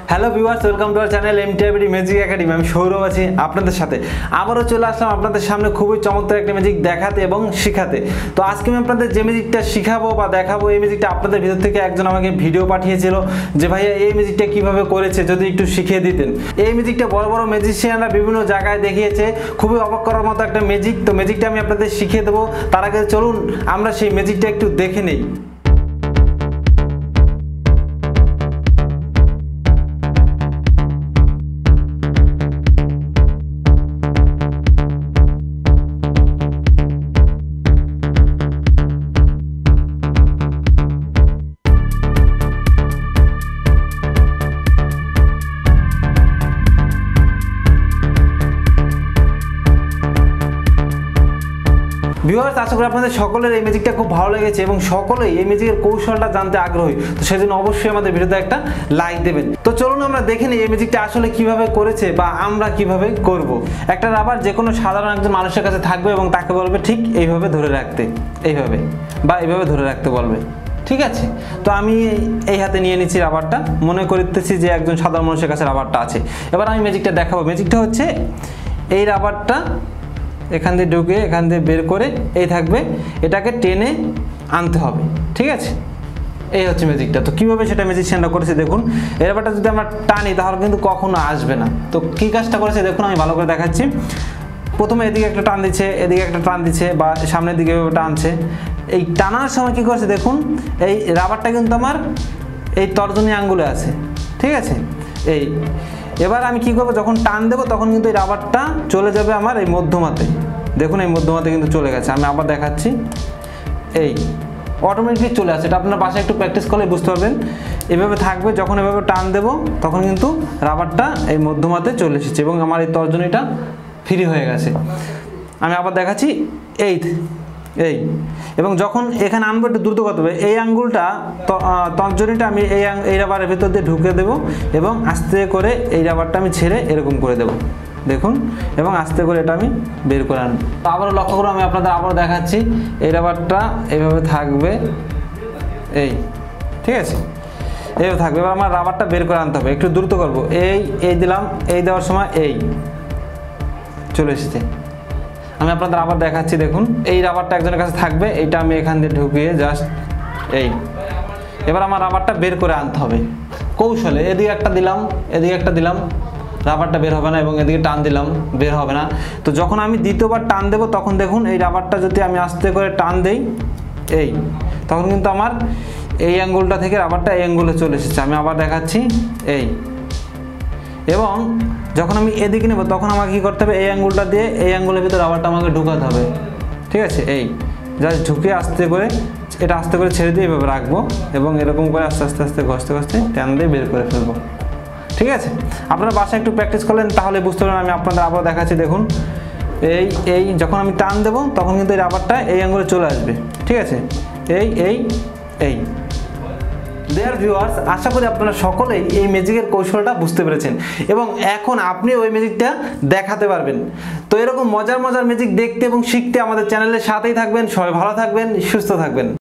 Hello viewers welcome to our channel MTR magic academy. আমি সৌরভ আছি আপনাদের সাথে। আবারও চলে আসলাম আপনাদের সামনে খুবই চমৎকার একটা ম্যাজিক দেখাতে এবং শেখাতে। তো আজকে আমি আপনাদের যে ম্যাজিকটা শেখাবো বা দেখাবো এই ম্যাজিকটা আপনাদের ভিতর থেকে একজন আমাকে ভিডিও পাঠিয়েছিল যে ভাইয়া এই ম্যাজিকটা কিভাবে করেছে যদি একটু শিখিয়ে দিতেন। এই ম্যাজিকটা বড় বড় ম্যাজিশিয়ানরা বিভিন্ন জায়গায় দেখিয়েছে, খুবই অবাক করার মতো একটা ম্যাজিক। তো ম্যাজিকটা আমি আপনাদের শিখিয়ে দেবো, তার আগে চলুন আমরা সেই ম্যাজিকটা একটু দেখে নেই। ভিউয়ার্স, আশা করি আপনাদের সকলের এই ম্যাজিকটা খুব ভালো লেগেছে এবং সকলেই এই ম্যাজিকের কৌশলটা জানতে আগ্রহী। তো সেজন্য অবশ্যই আমাদের ভিডিওতে একটা লাইক দেবেন। তো চলুন আমরা দেখে নিই এই ম্যাজিকটা আসলে কিভাবে করেছে বা আমরা কিভাবে করব। একটা রাবার যে কোনো সাধারণ একজন মানুষের কাছে থাকবে এবং তাকে বলবে ঠিক এইভাবে ধরে রাখতে, এইভাবে বা এইভাবে ধরে রাখতে বলবে, ঠিক আছে। তো আমি এই হাতে নিয়ে নিচ্ছি রাবারটা, মনে করতেছি যে একজন সাধারণ মানুষের কাছে রাবারটা আছে। এবার আমি ম্যাজিকটা দেখাবো। ম্যাজিকটা হচ্ছে এই রাবারটা এখান দিয়ে ঢুকে এখান দিয়ে বের করে এই থাকবে, এটাকে টেনে আনতে হবে, ঠিক আছে। এই হচ্ছে ম্যাজিকটা। তো কীভাবে সেটা ম্যাজিশিয়ানরা করেছে দেখুন। এই রাবারটা যদি আমরা টানি তাহলে কিন্তু কখনো আসবে না। তো কী কাজটা করেছে দেখুন, আমি ভালো করে দেখাচ্ছি। প্রথমে এদিকে একটা টান দিচ্ছে, এদিকে একটা টান দিচ্ছে বা সামনের দিকে টানছে। এই টানার সময় কী করছে দেখুন, এই রাবারটা কিন্তু আমার এই তর্জনী আঙ্গুলে আছে, ঠিক আছে। এই এবার আমি কি করব, যখন টান দেবো তখন কিন্তু এই রাবারটা চলে যাবে আমার এই মধ্যমাতে। দেখুন এই মধ্যমাতে কিন্তু চলে গেছে। আমি আবার দেখাচ্ছি, এই অটোমেটিক চলে আসে। এটা আপনার বাসায় একটু প্র্যাকটিস করলে বুঝতে পারবেন। এভাবে থাকবে, যখন এভাবে টান দেবো তখন কিন্তু রাবারটা এই মধ্যমাতে চলে এসেছে এবং আমার এই তর্জনীটা ফ্রি হয়ে গেছে। আমি আবার দেখাচ্ছি, এই এবং যখন এখানে আনবো একটু দ্রুত করতে হবে। এই আঙ্গুলটা তর্জনীটা আমি এই রাবারের ভেতর দিয়ে ঢুকে দেবো এবং আস্তে করে এই রাবারটা আমি ছেড়ে এরকম করে দেবো, দেখুন। এবং আস্তে করে এটা আমি বের করে আনবো। তো আবারও লক্ষ্য করে আমি আপনাদের আবারও দেখাচ্ছি, এই রাবারটা এইভাবে থাকবে, ঠিক আছে, এইভাবে থাকবে। এবার আমার রাবারটা বের করে আনতে হবে, একটু দ্রুত করবো। এই দিলাম, এই দেওয়ার সময় চলে এসেছে। আমি আপনাদের আবার দেখাচ্ছি, দেখুন এই রাবারটা একজনের কাছে থাকবে, এইটা আমি এখান দিয়ে ঢুকিয়ে জাস্ট এবার আমার রাবারটা বের করে আনতে হবে কৌশলে। এদিকে একটা দিলাম, এদিকে একটা দিলাম, রাবারটা বের হবে না, এবং এদিকে টান দিলাম, বের হবে না। তো যখন আমি দ্বিতীয়বার টান দেবো তখন দেখুন এই রাবারটা যদি আমি আস্তে করে টান দেই তখন কিন্তু আমার এই অ্যাঙ্গুলটা থেকে রাবারটা এই অ্যাঙ্গুলে চলে এসেছে। আমি আবার দেখাচ্ছি, এবং যখন আমি এদিকে নেব তখন আমাকে কী করতে হবে, এই আঙ্গুলটা দিয়ে এই আঙ্গুলের ভিতরে রাবারটা আমাকে ঢুকাতে হবে, ঠিক আছে। জাস্ট ঢুকে আস্তে করে এটা আস্তে করে ছেড়ে দিয়ে এভাবে রাখবো এবং এরকম করে আস্তে আস্তে আস্তে ঘষতে ঘষতে টান দিয়ে বের করে ফেলবো, ঠিক আছে। আপনারা বাসায় একটু প্র্যাকটিস করলেন তাহলে বুঝতে পারবেন। আমি আপনাদের আবার দেখাচ্ছি, দেখুন যখন আমি টান দেবো তখন কিন্তু এই রাবারটা এই আঙ্গুলে চলে আসবে, ঠিক আছে। ডিয়ার ভিউয়ার্স, আশা করি আপনারা সকলেই এই ম্যাজিকের কৌশলটা বুঝতে পেরেছেন এবং এখন আপনি ওই ম্যাজিকটা দেখাতে পারবেন। তো এরকম মজার মজার ম্যাজিক দেখতে এবং শিখতে আমাদের চ্যানেলের সাথেই থাকবেন। সবাই ভালো থাকবেন, সুস্থ থাকবেন।